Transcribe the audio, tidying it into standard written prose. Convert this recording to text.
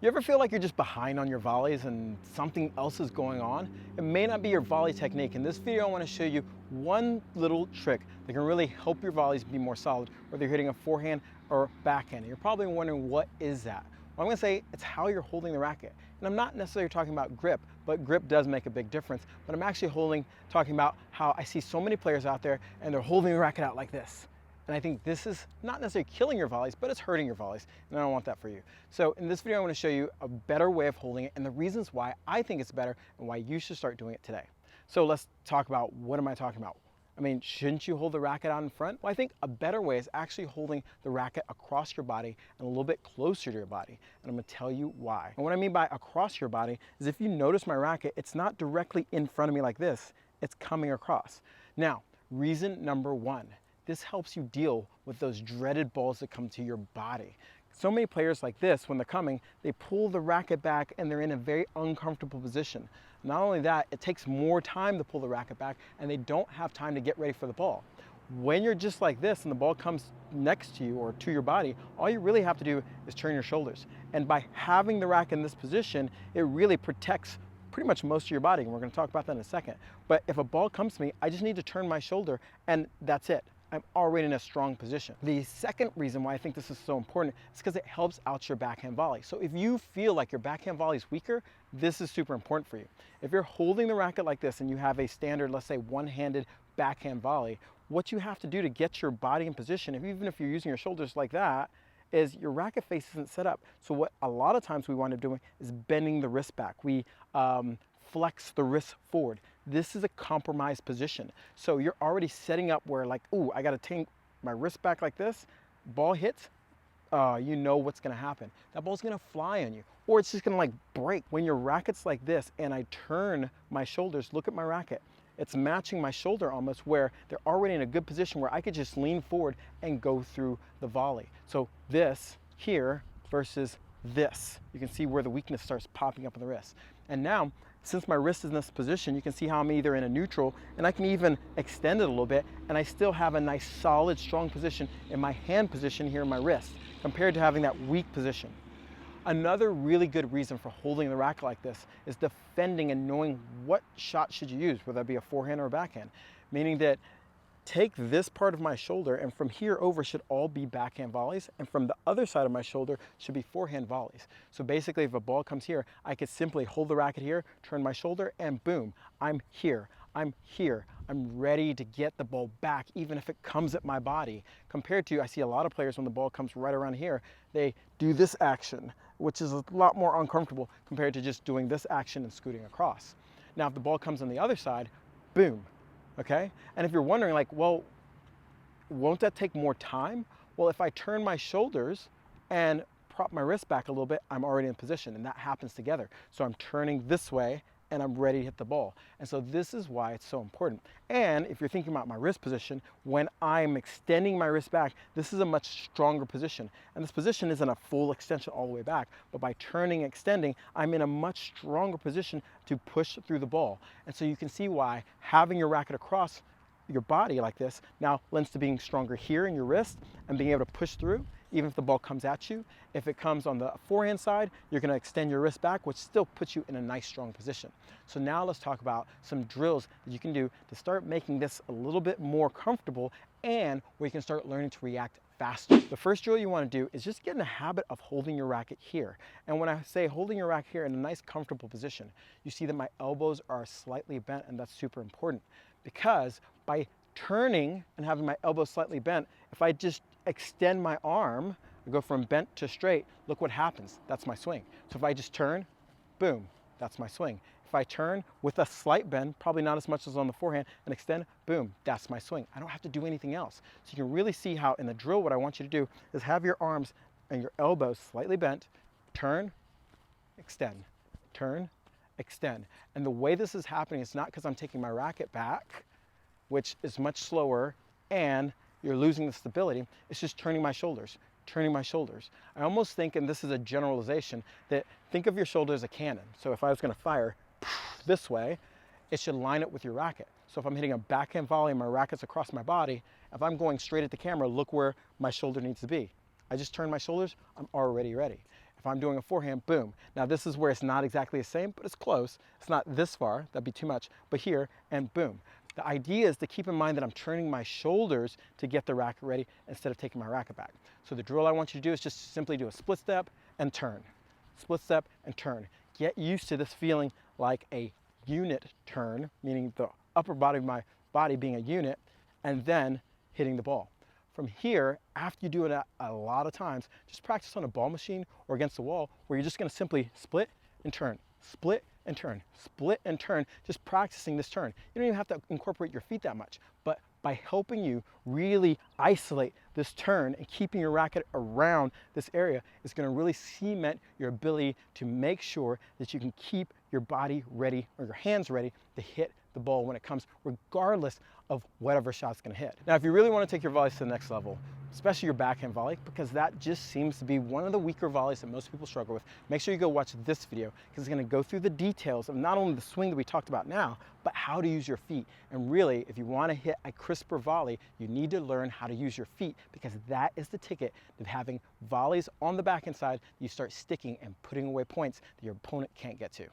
You ever feel like you're just behind on your volleys and something else is going on? It may not be your volley technique. In this video, I want to show you one little trick that can really help your volleys be more solid, whether you're hitting a forehand or backhand. And you're probably wondering, what is that? Well, I'm going to say it's how you're holding the racket. And I'm not necessarily talking about grip, but grip does make a big difference. But I'm actually talking about how I see so many players out there and they're holding the racket out like this. And I think this is not necessarily killing your volleys, but it's hurting your volleys. And I don't want that for you. So in this video, I want to show you a better way of holding it and the reasons why I think it's better and why you should start doing it today. So let's talk about, what am I talking about? I mean, shouldn't you hold the racket out in front? Well, I think a better way is actually holding the racket across your body and a little bit closer to your body. And I'm gonna tell you why. And what I mean by across your body is, if you notice my racket, it's not directly in front of me like this, it's coming across. Now, reason number one, this helps you deal with those dreaded balls that come to your body. So many players like this, when they're coming, they pull the racket back and they're in a very uncomfortable position. Not only that, it takes more time to pull the racket back and they don't have time to get ready for the ball. When you're just like this and the ball comes next to you or to your body, all you really have to do is turn your shoulders. And by having the racket in this position, it really protects pretty much most of your body. And we're going to talk about that in a second. But if a ball comes to me, I just need to turn my shoulder and that's it. I'm already in a strong position. The second reason why I think this is so important is because it helps out your backhand volley. So if you feel like your backhand volley is weaker, this is super important for you. If you're holding the racket like this and you have a standard, let's say one-handed backhand volley, what you have to do to get your body in position, even if you're using your shoulders like that, is your racket face isn't set up. So what a lot of times we wind up doing is bending the wrist back. We flex the wrist forward. This is a compromised position. So you're already setting up where, like, ooh, I gotta take my wrist back like this, ball hits, you know what's gonna happen. That ball's gonna fly on you, or it's just gonna like break. When your racket's like this and I turn my shoulders, look at my racket. It's matching my shoulder almost, where they're already in a good position where I could just lean forward and go through the volley. So this here versus this, you can see where the weakness starts popping up in the wrist. And now, since my wrist is in this position, you can see how I'm either in a neutral, and I can even extend it a little bit, and I still have a nice, solid, strong position in my hand position here in my wrist, compared to having that weak position. Another really good reason for holding the racket like this is defending and knowing what shot should you use, whether that be a forehand or a backhand. Meaning that take this part of my shoulder and from here over should all be backhand volleys, and from the other side of my shoulder should be forehand volleys. So basically, if a ball comes here, I could simply hold the racket here, turn my shoulder, and boom, I'm here. I'm here. I'm ready to get the ball back, even if it comes at my body. Compared to, I see a lot of players when the ball comes right around here, they do this action, which is a lot more uncomfortable compared to just doing this action and scooting across. Now, if the ball comes on the other side, boom. Okay? And if you're wondering, like, well, won't that take more time? Well, if I turn my shoulders and prop my wrist back a little bit, I'm already in position, and that happens together. So I'm turning this way and I'm ready to hit the ball. And so this is why it's so important. And if you're thinking about my wrist position, when I'm extending my wrist back, this is a much stronger position. And this position isn't a full extension all the way back, but by turning, extending, I'm in a much stronger position to push through the ball. And so you can see why having your racket across your body like this now lends to being stronger here in your wrist and being able to push through even if the ball comes at you. If it comes on the forehand side, you're going to extend your wrist back, which still puts you in a nice strong position. So now let's talk about some drills that you can do to start making this a little bit more comfortable and where you can start learning to react faster. The first drill you want to do is just get in the habit of holding your racket here. And when I say holding your racket here in a nice comfortable position, you see that my elbows are slightly bent, and that's super important because by turning and having my elbows slightly bent, if I just extend my arm, I go from bent to straight, look what happens. That's my swing. So if I just turn, boom, that's my swing. If I turn with a slight bend, probably not as much as on the forehand, and extend, boom, that's my swing. I don't have to do anything else. So you can really see how in the drill, what I want you to do is have your arms and your elbows slightly bent, turn, extend, turn, extend. And the way this is happening is not because I'm taking my racket back, which is much slower, and you're losing the stability. It's just turning my shoulders, turning my shoulders. I almost think, and this is a generalization, that think of your shoulder as a cannon. So if I was gonna fire this way, it should line up with your racket. So if I'm hitting a backhand volley and my racket's across my body, if I'm going straight at the camera, look where my shoulder needs to be. I just turn my shoulders, I'm already ready. If I'm doing a forehand, boom. Now this is where it's not exactly the same, but it's close. It's not this far, that'd be too much, but here, and boom. The idea is to keep in mind that I'm turning my shoulders to get the racket ready instead of taking my racket back. So the drill I want you to do is just simply do a split step and turn. Split step and turn. Get used to this feeling like a unit turn, meaning the upper body of my body being a unit, and then hitting the ball. From here, after you do it a lot of times, just practice on a ball machine or against the wall where you're just gonna simply split and turn, split and turn, split and turn, just practicing this turn. You don't even have to incorporate your feet that much, but by helping you really isolate this turn and keeping your racket around this area is gonna really cement your ability to make sure that you can keep your body ready or your hands ready to hit the ball when it comes, regardless of whatever shot's gonna hit. Now, if you really wanna take your volleys to the next level, especially your backhand volley, because that just seems to be one of the weaker volleys that most people struggle with, make sure you go watch this video because it's gonna go through the details of not only the swing that we talked about now, but how to use your feet. And really, if you wanna hit a crisper volley, you need to learn how to use your feet because that is the ticket to having volleys on the backhand side. You start sticking and putting away points that your opponent can't get to.